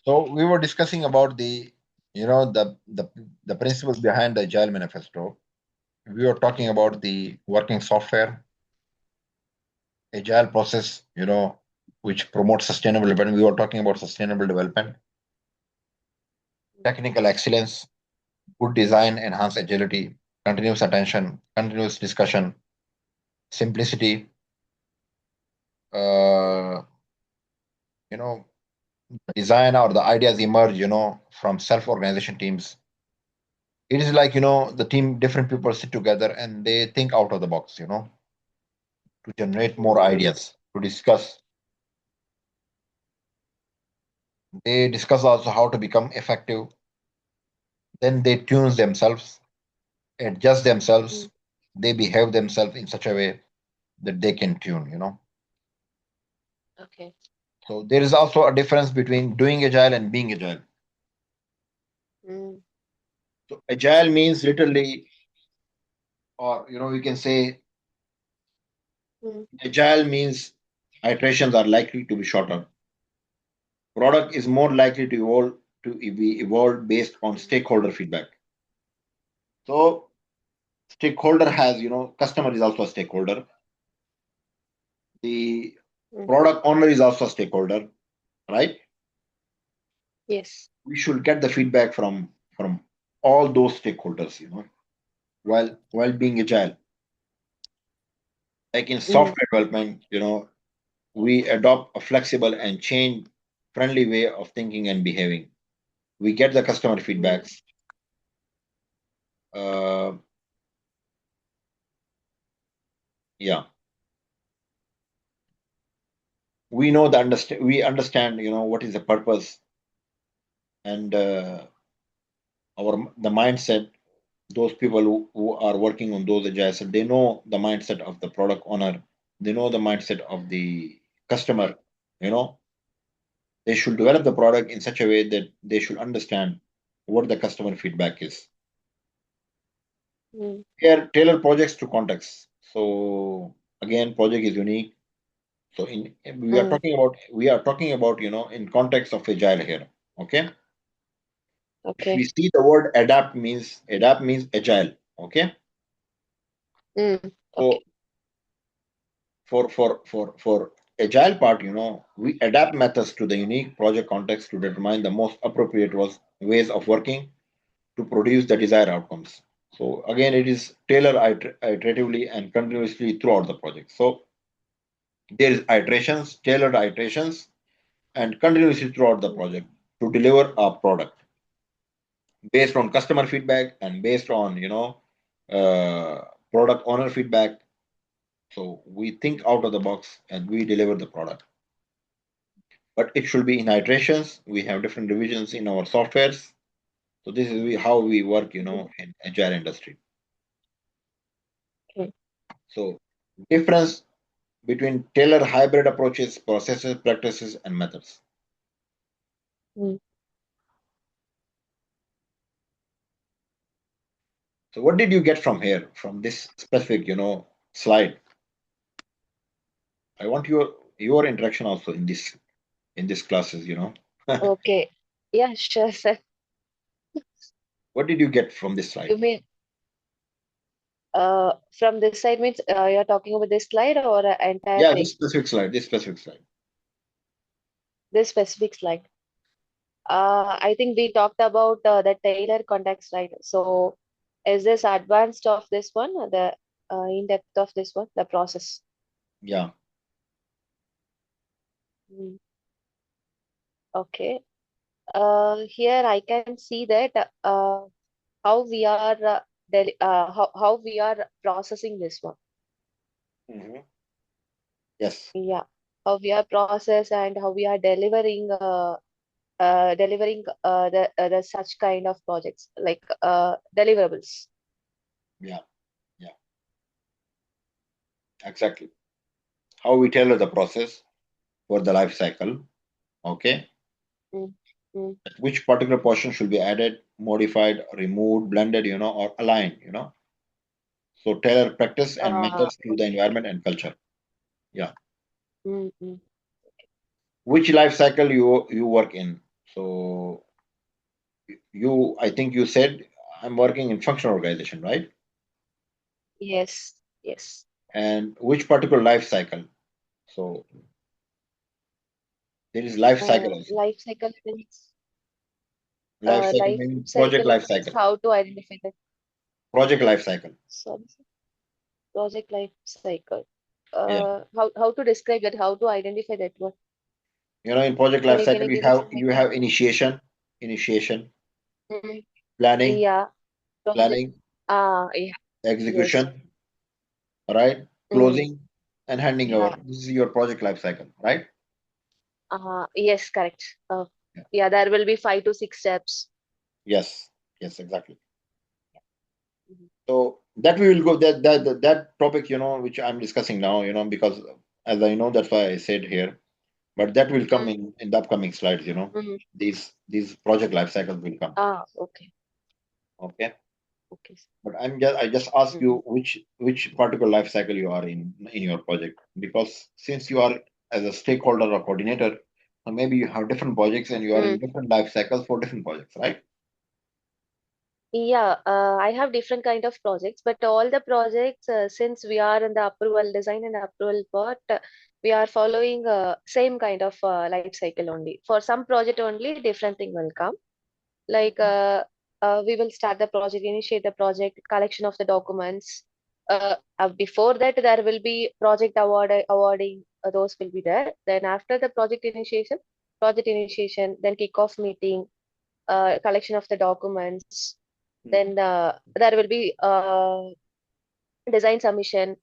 So we were discussing about the principles behind the Agile Manifesto. We were talking about the working software, Agile process, which promotes sustainable development. We were talking about sustainable development, technical excellence, good design, enhanced agility, continuous attention, continuous discussion, simplicity. Uh, you know, design or the ideas emerge, from self-organization teams. It is like, the team, different people sit together and they think out of the box, to generate more ideas, to discuss. They discuss also how to become effective. Then they tune themselves, adjust themselves. They behave themselves in such a way that they can tune. Okay. So there is also a difference between doing agile and being agile. Mm. So agile means literally, or we can say Mm. agile means iterations are likely to be shorter. Product is more likely to be evolved based on stakeholder feedback. So stakeholder has, customer is also a stakeholder. The Mm. product owner is also a stakeholder, right? Yes. We should get the feedback from all those stakeholders, while being agile. Like in Mm. software development, we adopt a flexible and change friendly way of thinking and behaving. We get the customer Mm. feedbacks. Uh, yeah, we understand, what is the purpose and the mindset. Those people who are working on those agile, they know the mindset of the product owner. They know the mindset of the customer. You know, they should develop the product in such a way that they should understand what the customer feedback is. Mm. Here, tailor projects to context. So again, project is unique. So in Mm. we are talking about, in context of agile here. Okay. If we Okay. see the word adapt means agile. Okay. Mm. So Okay. for agile part, we adapt methods to the unique project context to determine the most appropriate ways of working to produce the desired outcomes. So again, it is tailored iteratively and continuously throughout the project. So there is iterations, tailored iterations, and continuously throughout the Mm. project to deliver a product based on customer feedback and based on uh, product owner feedback. So we think out of the box and we deliver the product. But it should be in iterations. We have different divisions in our softwares. So this is how we work, Mm. in agile industry. Okay. So difference between tailored hybrid approaches, processes, practices, and methods. Mm. So what did you get from here, from this specific, slide? I want your interaction also in this classes. Okay. Yeah, sure, sir. What did you get from this slide? You mean from this side means you're talking about this slide or entire Yeah, thing? this specific slide. This specific slide. This specific slide. I think we talked about the Taylor context, right? So, is this advanced of this one, or the in depth of this one, the process? Yeah. Mm. Okay. Here I can see that how we are how we are processing this one. Mhm. Yes. Yeah, how we are process and how we are delivering the such kind of projects like deliverables. Yeah. Yeah. Exactly. How we tailor the process for the life cycle. Okay. Mm, mm, Which particular portion should be added, modified, removed, blended, or aligned. So tailor practice and methods to the okay. environment and culture. Yeah. Mm, mm, Which life cycle you work in? So I think you said I'm working in functional organization, right? Yes, yes. And which particular life cycle? So there is life cycle also. Life Project cycle life means cycle. how to identify the Project life cycle. sorry, sir. Project life cycle. Yeah. How to describe that? How to identify that one? In project life Can cycle you give me some you have example? initiation, Mm, planning, yeah, project. planning, Yeah, yes. execution, right? Mm, Closing and handing over. yeah. This is your project life cycle, right? Yes, correct. Yeah. Yeah, there will be 5 to 6 steps. Yes. Yes, exactly. Mhm. So that we will go that topic, which I'm discussing now, because as I know, that's why I said here. But that will come Mm, in the upcoming slides. mm. These project life cycles will come. Okay, Okay. okay. But I just ask Mm-hmm. you which particular life cycle you are in your project, because since you are as a stakeholder or coordinator, so maybe you have different projects and you are in Mm. different life cycles for different projects, right? Yeah, I have different kind of projects, but all the projects, since we are in the approval design and approval part, we are following same kind of life cycle only. For some project only, different thing will come. Like we will start the project, initiate the project, collection of the documents. Before that, there will be project awarding. Those will be there. Then after the project initiation, then kickoff meeting, collection of the documents. Mhm. Then there will be design submission.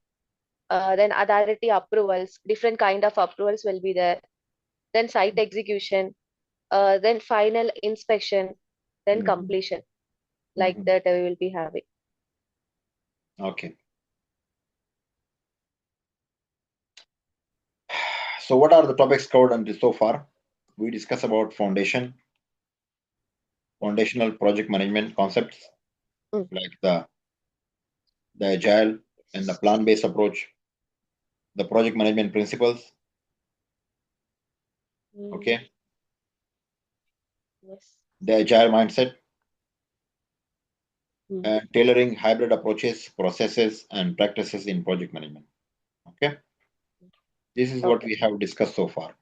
Then authority approvals. Different kind of approvals will be there. Then site execution. Then final inspection. Then Mhm. completion. Like Mhm. that we will be having. Okay. So what are the topics covered until so far? We discuss about foundational project management concepts Mm. like the agile and the Yes. plan-based approach, the project management principles, Mm. okay, Yes. the agile mindset, Mm. and tailoring hybrid approaches, processes, and practices in project management. Okay, this is what Okay. we have discussed so far.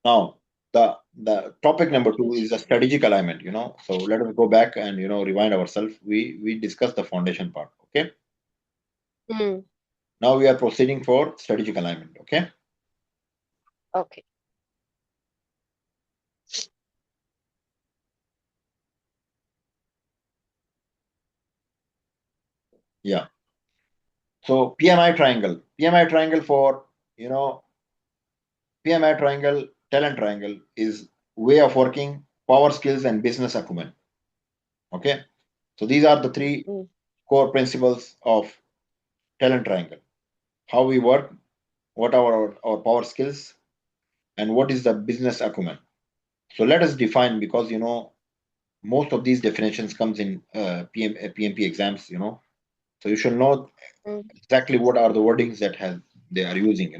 Now, the topic number two is Yes. the strategic alignment. So let us go back and rewind ourselves. We discussed the foundation part. Okay, Mm. now we are proceeding for strategic alignment. Okay, Okay. yeah. So PMI triangle for PMI triangle, talent triangle is way of working, power skills, and business acumen. Okay, so these are the three Mm. core principles of talent triangle: how we work, what are our power skills, and what is the business acumen. So let us define, because most of these definitions comes in PMP exams. So you should know Mm. exactly what are the wordings that have they are using.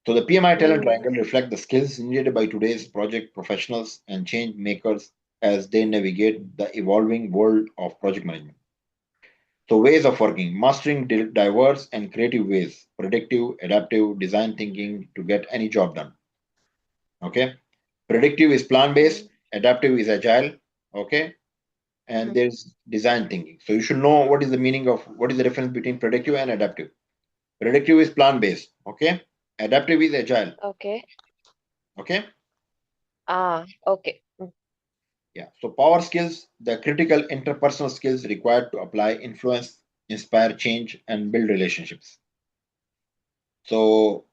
So the PMI talent Mm. triangle reflect the skills needed by today's project professionals and change makers as they navigate the evolving world of project management. So ways of working, mastering diverse and creative ways, predictive, adaptive, design thinking to get any job done. Okay. Predictive is plan based, Mm. adaptive is agile. Okay. And Mm. there's design thinking. So you should know what is the difference between predictive and adaptive. Predictive is plan based. Okay. Adaptive is agile. Okay. Okay. Okay. Mm. Yeah. So power skills, the critical interpersonal skills required to apply, influence, inspire change, and build relationships. So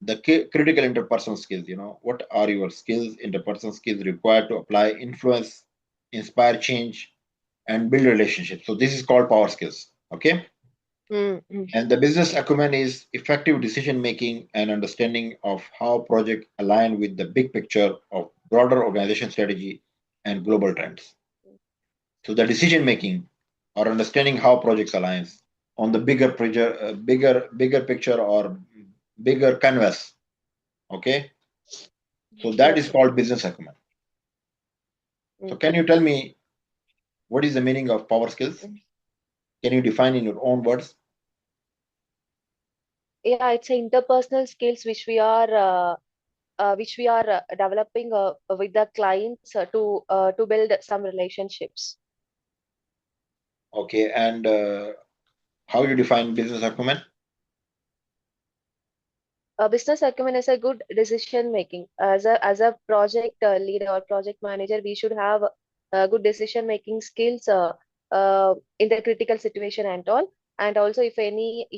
the critical interpersonal skills, what are your skills, interpersonal skills required to apply, influence, inspire change, and build relationships. So this is called power skills. Okay. Mm. Mm. And the business acumen is effective decision making and understanding of how project align with the big picture of broader organization strategy and global trends. So the decision making or understanding how projects aligns on the bigger picture or bigger canvas. Okay. So that is Okay. called business acumen. So Mm. can you tell me what is the meaning of power skills? Mm. Can you define in your own words? Yeah, it's a interpersonal skills which we are developing with the clients to build some relationships. Okay, and how you define business acumen? Business acumen is a good decision making. As a project leader or project manager, we should have good decision making skills in the critical situation and all. And also, if any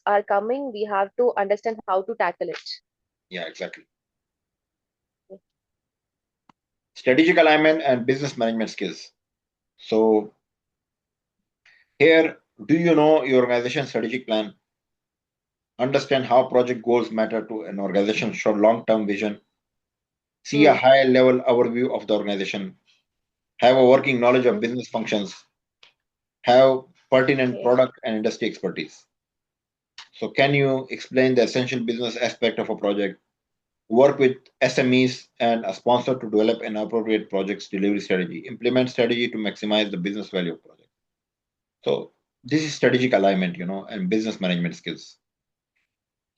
are coming, we have to understand how to tackle it. Yeah, exactly. Strategic alignment and business management skills. So here, do you know your organization strategic plan? Understand how project goals matter to an organization, show long-term vision, see a Mm. high-level overview of the organization, have a working knowledge of Mm. business functions, have pertinent Okay. product and industry expertise. So can you explain the essential business aspect of a project? Work with SMEs and a sponsor to develop an appropriate project's delivery strategy. Implement strategy to maximize the business value of project. So this is strategic alignment, and business management skills.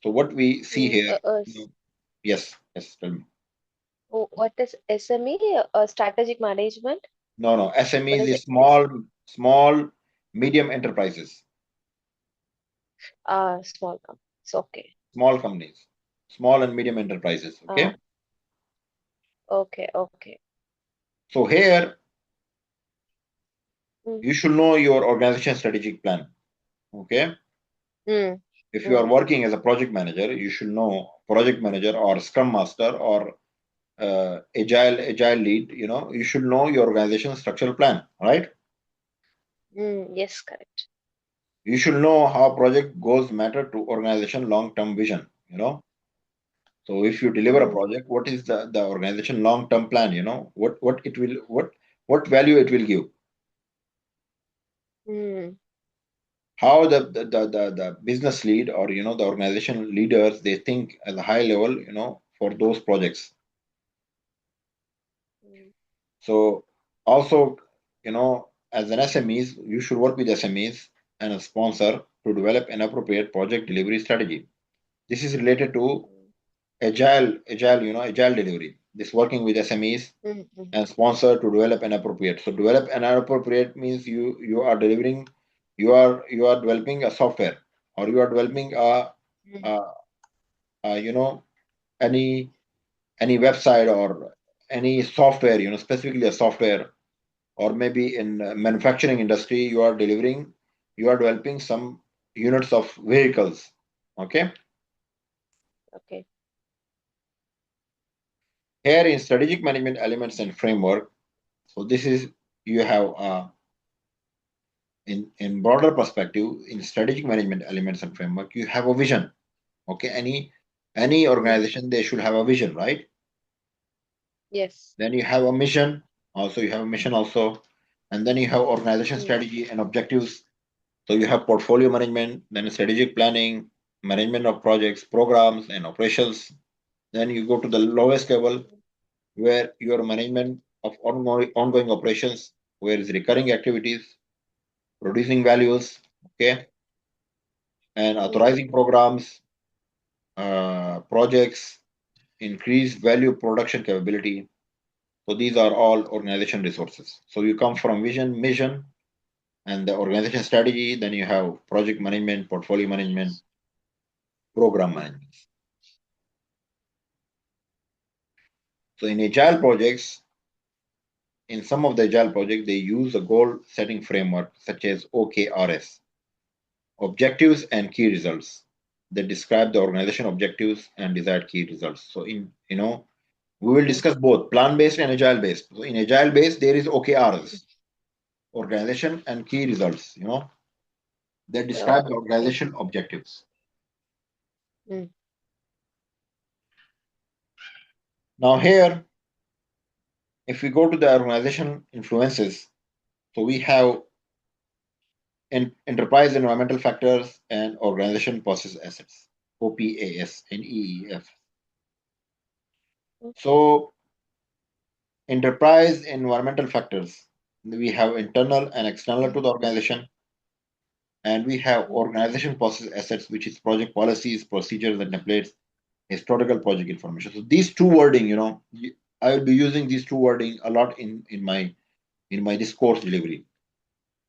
So what we see Mm. here, yes, yes, tell me. What is SME? Strategic management? No, no, What SMEs is is it? It's small, medium enterprises, small companies. Okay. small companies, small and medium enterprises. Uh, Okay. okay. Okay. So here Mm. you should know your organization strategic plan. Okay. Mm. If you are Mm. working as a project manager, you should know project manager or scrum master or agile lead. You should know your organization structural plan, right? Mm. Yes, correct. You should know how project goals matter to organization long term vision. So if you deliver a Mm. project, what is the organization long term plan? What it will what value it will give. Mm. How the business lead or the organization leaders they think at a high level for those projects. Mm. So also, as an SMEs, you should work with SMEs and a sponsor to develop an appropriate project delivery strategy. This is related to Mm. agile delivery. This working with SMEs Mm. Mm. and sponsor to develop an appropriate. So develop an appropriate means you are delivering, you are developing a software or you are developing Mm. a, a any website or any software, specifically a software or maybe in manufacturing industry you are developing some units of vehicles. Okay. Okay. Here in strategic management elements and framework, so this is you have in broader perspective in strategic management elements and framework you have a vision. Okay, any Mm. organization they should have a vision, right? Yes. Then you have a mission, also you have a mission also, and then you have organization Mm. strategy and objectives. So you have portfolio management, then strategic planning, management of projects, programs, and operations. Then you go to the lowest level where your management of ongoing operations, where is recurring activities, producing values, okay, and Mm. authorizing programs, projects, increase value production capability. So these are all organization resources. So you come from vision, mission, and the organization strategy. Then you have project management, portfolio management, program management. So in agile projects, in some of the agile projects, they use a goal setting framework such as OKRS, objectives and key results. They describe the organization objectives and desired key results. So we will Mm. discuss both plan based and agile based. So in agile based, there is OKRs, organization and key results. That Oh, describe the okay. organization objectives. Mm. Now here, if we go to the organization influences, so we have enterprise environmental factors and organization process assets, OPAS and EEF. So enterprise environmental factors. We have internal and external to the organization, and we have Mm, organization process assets, which is project policies, procedures, and templates, historical project information. So these two wording, I will be using these two wording a lot in my discourse delivery.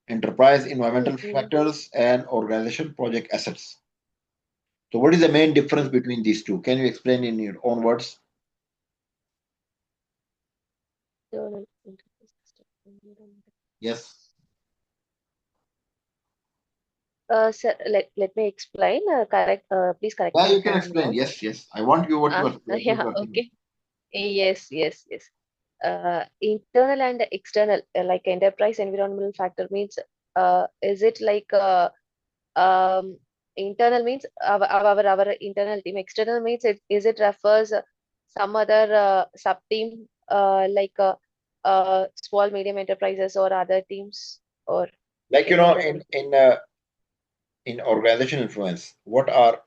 Enterprise mm, environmental mm, factors and organization project assets. So what is the main difference mm. between these two? Can you explain in your own words? Internal interface system, environmental. Yes. So let me explain. Please correct Yeah, me you if can I'm explain. wrong. Yes, yes. I want you what you Ah, are what yeah, you are thinking. okay. Yes, yes, yes. Internal and external, like enterprise environmental factor means, is it like um, internal means our internal team. External means it refers some other sub team small medium enterprises or other teams, or Like can you tell in me? in organization influence, what are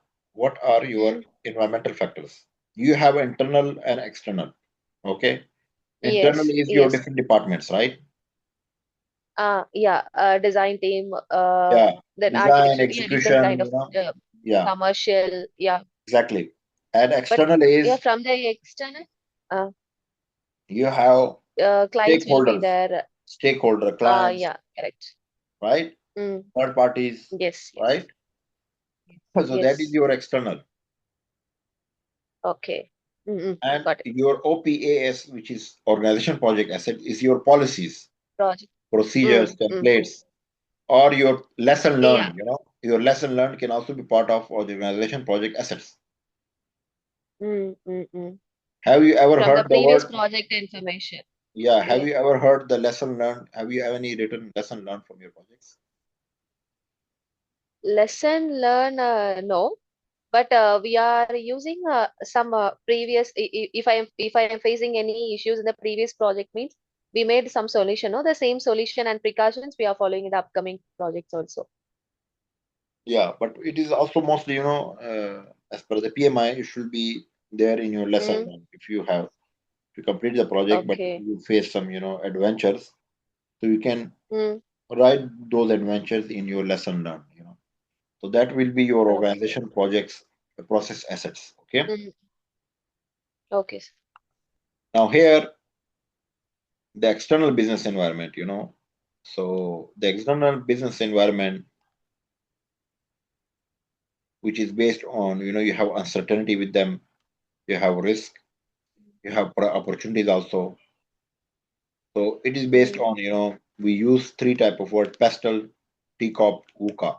your Mm, environmental factors? You have internal and external. Okay. Internal yes, is your yes. different departments, right? Yeah, design team, Yeah. then Design, architecture, yeah, different kind execution, of Yeah, commercial, yeah. exactly. And But external yeah, is from the external, uh, you have clients will be stakeholders, there. stakeholder clients, Yeah, correct. right? Mm, Third parties, yes, yes, right? So that is yes. your external. Okay. And Got it. your OPAS, which is organization project asset, is your policies, Project. procedures, Mm. templates, or your lesson Yeah. learned. Your lesson learned can also be part of organization project assets. Mm. Have you ever From the heard the previous word? project information. Yeah, have Yeah. you ever heard the lesson learned? Have you any written lesson learned from your projects? Lesson learn, no, but we are using some previous. If I am facing any issues in the previous project, means we made some solution. No, the same solution and precautions we are following in the upcoming projects also. Yeah, but it is also mostly, as per the PMI, it should be there in your lesson Mm. learned. If you complete the project, but Okay. you face some, adventures, so you can Mm. write those adventures in your lesson learned. So that will be your Okay. organization projects process assets. Okay. Mm. Okay. Now here, the external business environment. So the external business environment, which is based on, you have uncertainty with them, you have risk, you have opportunities also. So it is based Mm. on, we use three type of word: pastel, TCOP, WUCA.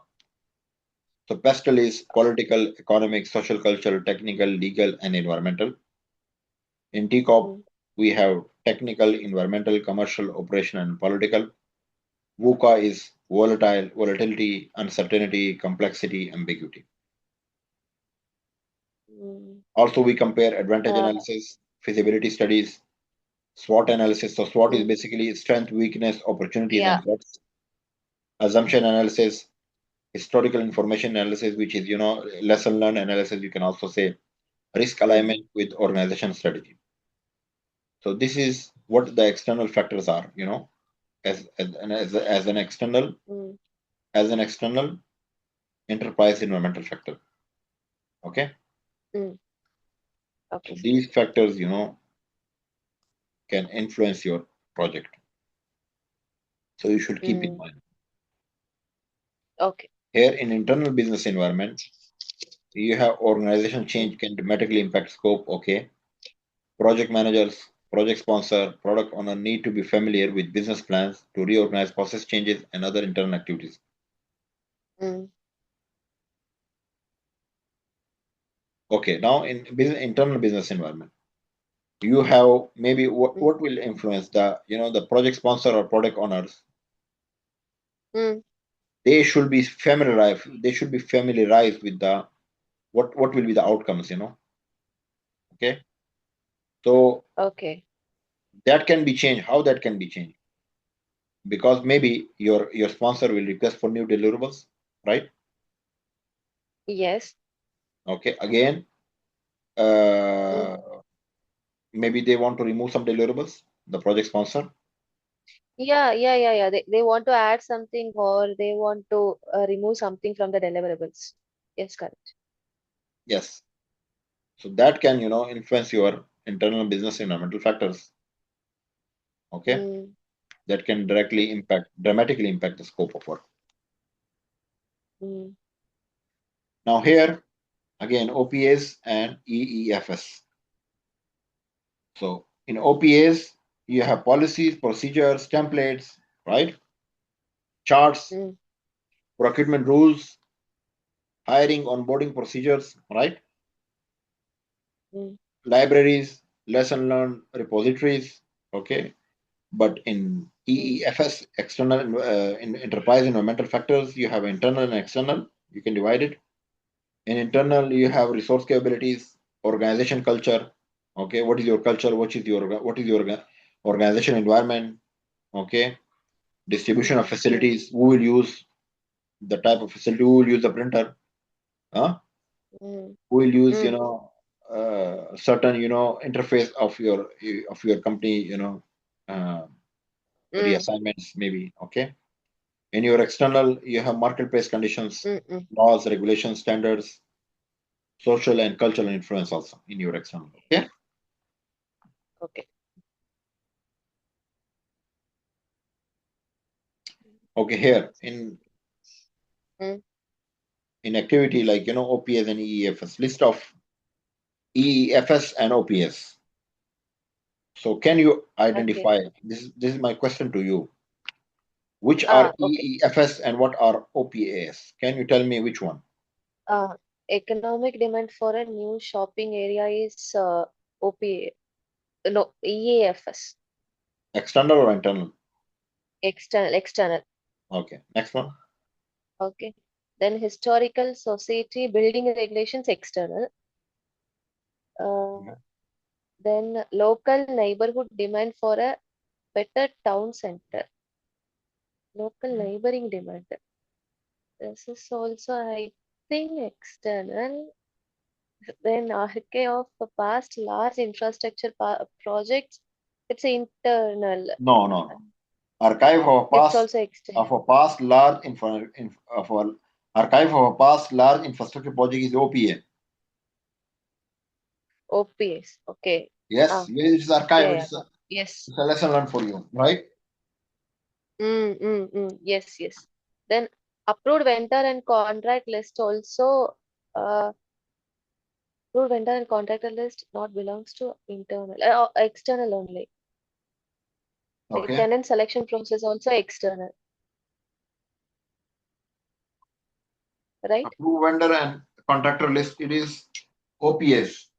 So pastel is political, economic, social, cultural, technical, legal, and environmental. In TCOP, Mm. we have technical, environmental, commercial, operational, and political. VUCA is volatile, volatility, uncertainty, complexity, ambiguity. Mm. Also, we compare advantage Uh, analysis, feasibility studies, SWOT analysis. So SWOT is mm. basically strength, weakness, opportunities, Yeah. and threats. Assumption analysis, historical information analysis, which is, lesson learned analysis. You can also say risk Mm. alignment with organization strategy. So this is what the external factors are, as an external Mm. as an external enterprise environmental factor. Okay. Mm. So Okay, sir. these factors, can influence your project. So you should keep in Mm. mind. Okay. Here in internal business environment, you have organization Mm. change can dramatically impact scope. Okay. Project managers, project sponsor, product owner need to be familiar with business plans to reorganize process changes and other internal activities. Mm. Okay. Now in internal business environment, you have maybe Mm. what will influence the project sponsor or product owners. Mm. They should be familiarized with the what will be the outcomes. Okay. So Okay. that can be changed. How that can be changed? Because maybe your sponsor will request for new deliverables, right? Yes. Okay. Again, Mm. uh, maybe they want to remove some deliverables, the project sponsor. Yeah. They want to add something or they want to remove something from the deliverables. Yes, correct. Yes. So that can, influence your internal business environmental factors. Okay. Mm, That can dramatically impact the scope of work. mm, Now here, again, OPAs and EEFS. So in OPAs, you have policies, procedures, templates, right? Charts, mm, procurement rules, hiring, onboarding procedures, right? mm, Libraries, lesson learned repositories, okay? But in mm, EEFS, external in enterprise environmental factors, you have internal and external. You can divide it. In internal, you have resource capabilities, organization culture. Okay, what is your culture? What is your organization environment? Okay, distribution of mm, facilities. Who will use the type of facility? Who will use the printer? Huh? mm, Who will use mm, certain interface of your company? Uh, mm, reassignments maybe. Okay. In your external, you have marketplace conditions, mm, mm. laws, regulations, standards, social and cultural influence also in your external. Okay. Okay. Okay. Here Mm, in activity like OPS and EEFS, list of EEFS and OPS. So can you okay. identify this is my question to you. Which are Okay. EEFS and what are OPAS? Can you tell me which one? Uh, Economic demand for a new shopping area is OPA. No, EAFS. External or internal? External. Okay. Next one. Okay. Then historical society building regulations external. Mhm. Uh, then local neighborhood demand for a better town center. Local neighboring demand. This is also, I think, external. Then archive of the past large infrastructure projects. It's internal. No, no, no. Archive of a It's past also external. of a past large of a archive of a past large infrastructure project is OPA. OPS. Okay. Yes, Ah, it is archive. yeah. Got. Yes. It's a lesson learned for you, right? Yes. Then approved vendor and contract list also. Uh, approved vendor and contractor list not belongs to internal, external only. A Okay. tenant selection process also external, right? Approved vendor and contractor list, it is OPS.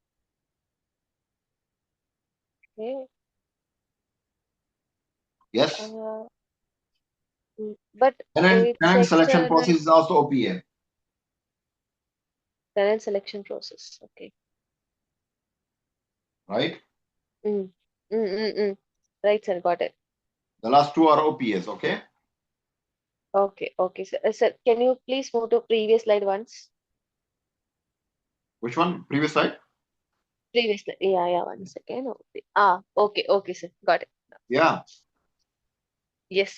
Okay. Yes. Uh, but Tenant, it's tenant selection external process is also OPA, tenant selection process. Okay. right? Mm. Mm. Right, sir. Got it. The last two are OPS, okay? Okay, sir. Sir, can you please move to previous slide once? Which one? Previous slide? Previous slide. Yeah. 1 second. Okay. Okay, sir. Got it. Yeah, it's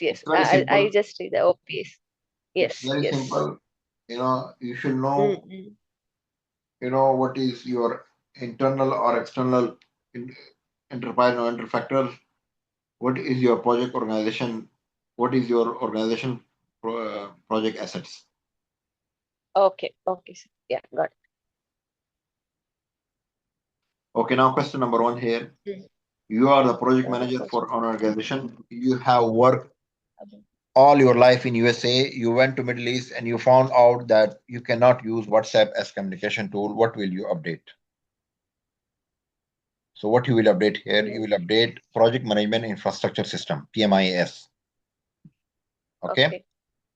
Yes. very I simple. just read the OPS. It's Yes, very yes. simple. You should know, Mm. what is your internal or external in, enterprise or factor. What is your project organization? What is your organization project assets? Okay, sir. Yeah, got Okay, now question number one here. it. Mm. You are the project manager Project. for an organization. You have worked Okay. all your life in USA. You went to Middle East and you found out that you cannot use WhatsApp as communication tool. What will you update? So what you will update here? You Mm. will update project management infrastructure system, PMIS. Okay, Okay.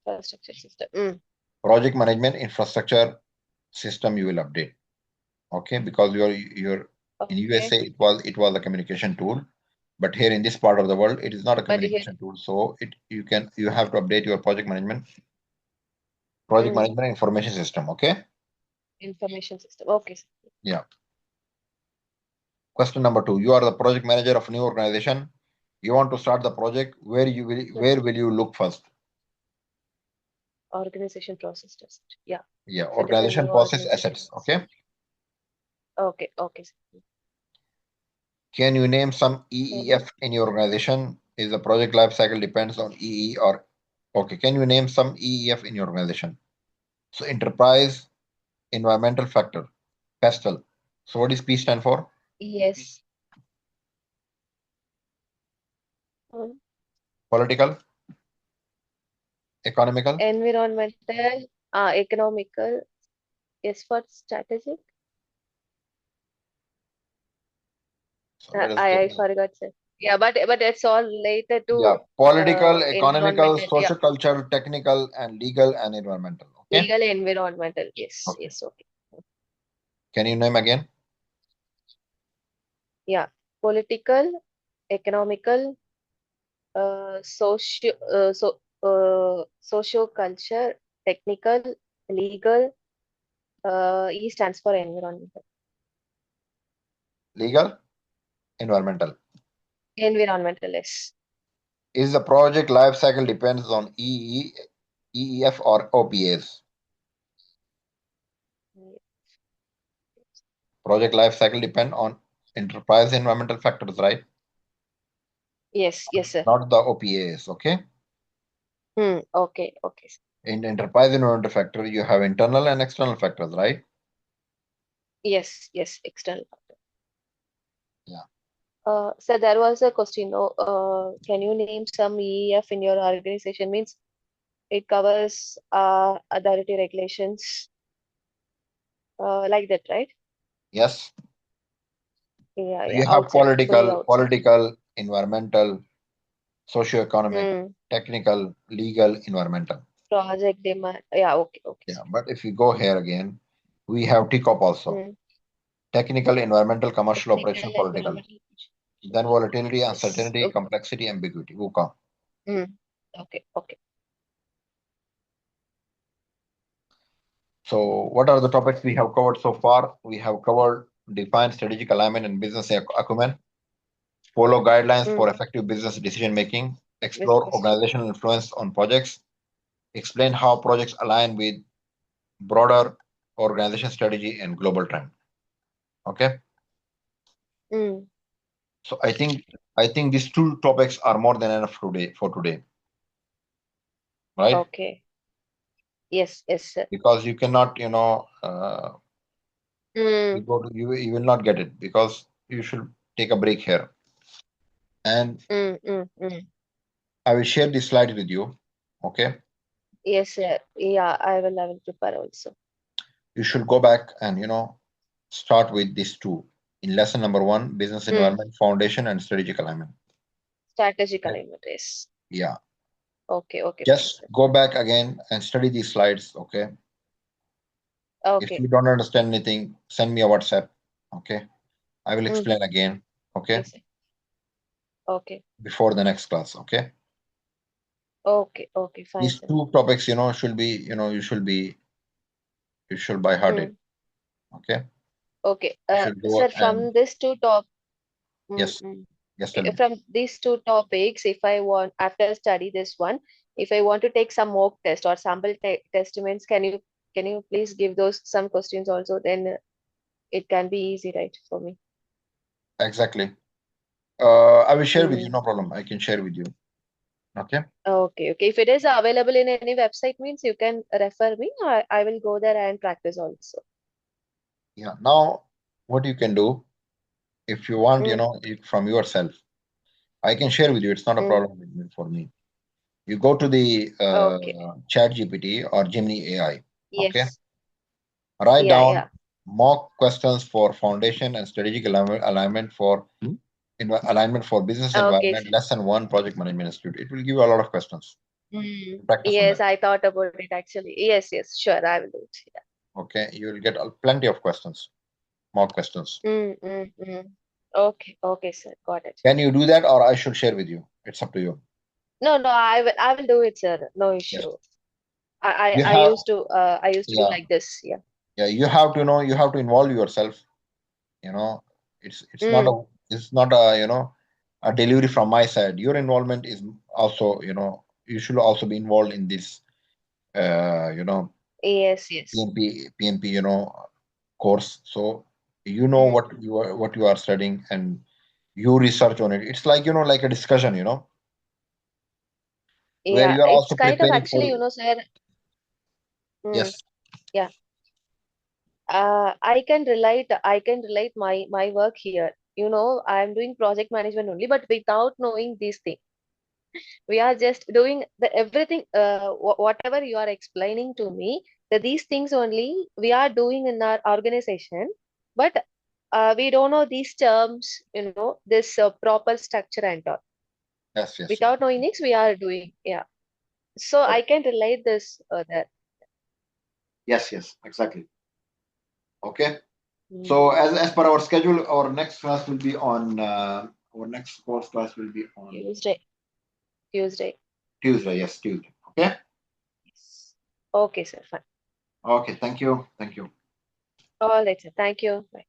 Infrastructure system. Mm. project management infrastructure system you will update. Okay, because you're in Okay. USA it was a communication tool, but here in this part of the world it is not a But here, communication tool. So you have to update your project management information system. Okay. information system. Okay, sir. Yeah. Question number 2. You are the project manager of a new organization. You want to start the project. Where will you look first? Organization process test. Yeah. Yeah, Set up a new organization process organization. assets. Okay. Okay, okay. Can you name some Mm-hmm. EEF in your organization? Is the project life cycle depends on EE or okay? Can you name some EEF in your organization? So enterprise, environmental factor, PESTEL. So what does P stand for? Yes. Mm. Political, economical. Environmental, economical, yes, for strategic. So let us get I forgot, sir. Yeah, but it's all related yeah, to political, economical, environmental. Yeah, socio-cultural, technical, and legal and environmental. Okay. legal, environmental. Yes, Okay. yes, okay. Can you name again? Yeah, political, economical, socio culture, technical, legal. E stands for environmental. Legal, environmental. Environmental, yes. Is the project life cycle depends on EEF or OPAs? Project life cycle depend on enterprise environmental factors, right? Yes, yes, sir. Not the OPAs. Okay. Okay, okay. In enterprise environmental factor, you have internal and external factors, right? Yes, yes, external. Yeah. So there was a question. Can you name some EEF in your organization? Means it covers authority regulations, like that, right? Yes. Yeah, yeah. You have Outside, fully outside. environmental, socio-economic, Hmm. technical, legal, environmental. Project demand. Yeah, okay, okay. Yeah. But if you go here again, we have TCOP also. Hmm. Technical, environmental, commercial, Technical, operation, political. environmental. Then volatility, Yes. uncertainty, Okay. complexity, ambiguity. VUCA. Hmm. Okay, okay. So what are the topics we have covered so far? We have covered define strategic alignment and business acumen, follow guidelines for Hmm. effective business decision making, explore Business. organizational influence on projects, explain how projects align with broader organization strategy and global trend. Okay. Hmm. So I think these two topics are more than enough today for today, right? Okay. Yes, yes, sir. Because you cannot, you Hmm. go to you will not get it because you should take a break here. And Hmm. Hmm. Hmm. I will share this slide with you. Okay. Yes, sir. Yeah, I will prepare also. You should go back and start with these two in lesson number 1, business Hmm. environment foundation and strategic alignment. Strategic Okay. alignment. Yes. Yeah. Okay, okay, fine, Just sir. go back again and study these slides. Okay. If Okay. you don't understand anything, send me a WhatsApp. Okay. I will Mm-hmm. explain again. Okay. Yes, sir. Okay. Before the next class. Okay. Okay, okay, fine, These sir. two topics, should be, you should by heart it. Mm. Okay. Okay. You should go Sir, and from this two top, yes, mm. yes, tell Okay, me. from these two topics, if I want, after study this one, if I want to take some mock test or sample testaments, can you please give those some questions also? Then it can be easy, right, for me. Exactly. I will share with you. Mm. No problem. I can share with you. Okay. Okay, okay. If it is available in any website, means you can refer me. I will go there and practice also. Yeah. Now, what you can do if you want, Mm. from yourself, I can share with you. It's not a Mm. problem for me. You go to the Okay. Chat GPT or Gemini AI. Okay. Yes. Write Yeah, down yeah. mock questions for foundation and strategic alignment for alignment for business Okay, environment. sir. Lesson 1, project management institute. It will give you a lot of questions. Mm. Practice on Yes, that. I thought about it actually. Yes, yes, sure, I will do it. Yeah. Okay. You will get plenty of questions, mock questions. Okay, okay, sir. Got it. Can you do that, or I should share with you? It's up to you. No, no, I will do it, sir. No Yes. issue. I, You I, I have, used to I used to do yeah, like this. Yeah. yeah. You have to know. You have to involve yourself. You know, It's not Mm. a a delivery from my side. Your involvement is also, you should also be involved in this uh, you know Yes, yes. PMP course. So you know Mm. what you are studying, and you research on it. It's like, like a discussion, where Yeah, you are it's also kind of preparing for. actually, sir. Mm, Yes, yeah. I can relate my work here. I'm doing project management only, but without knowing these things. We are just doing the everything, whatever you are explaining to me, that these things only we are doing in our organization, but we don't know these terms, this proper structure and all. yes, yes, yes. Without knowing this, we are doing, yeah. So I Okay. can relate this there. Yes, yes, exactly. Okay. So Mm. as per our schedule, our next class will be on our next course class will be on Tuesday, Tuesday. Tuesday. Yes, Tuesday. Okay. Yes. Okay, sir. Fine. Okay. Thank you. Thank you. All right, sir. Thank you. Bye.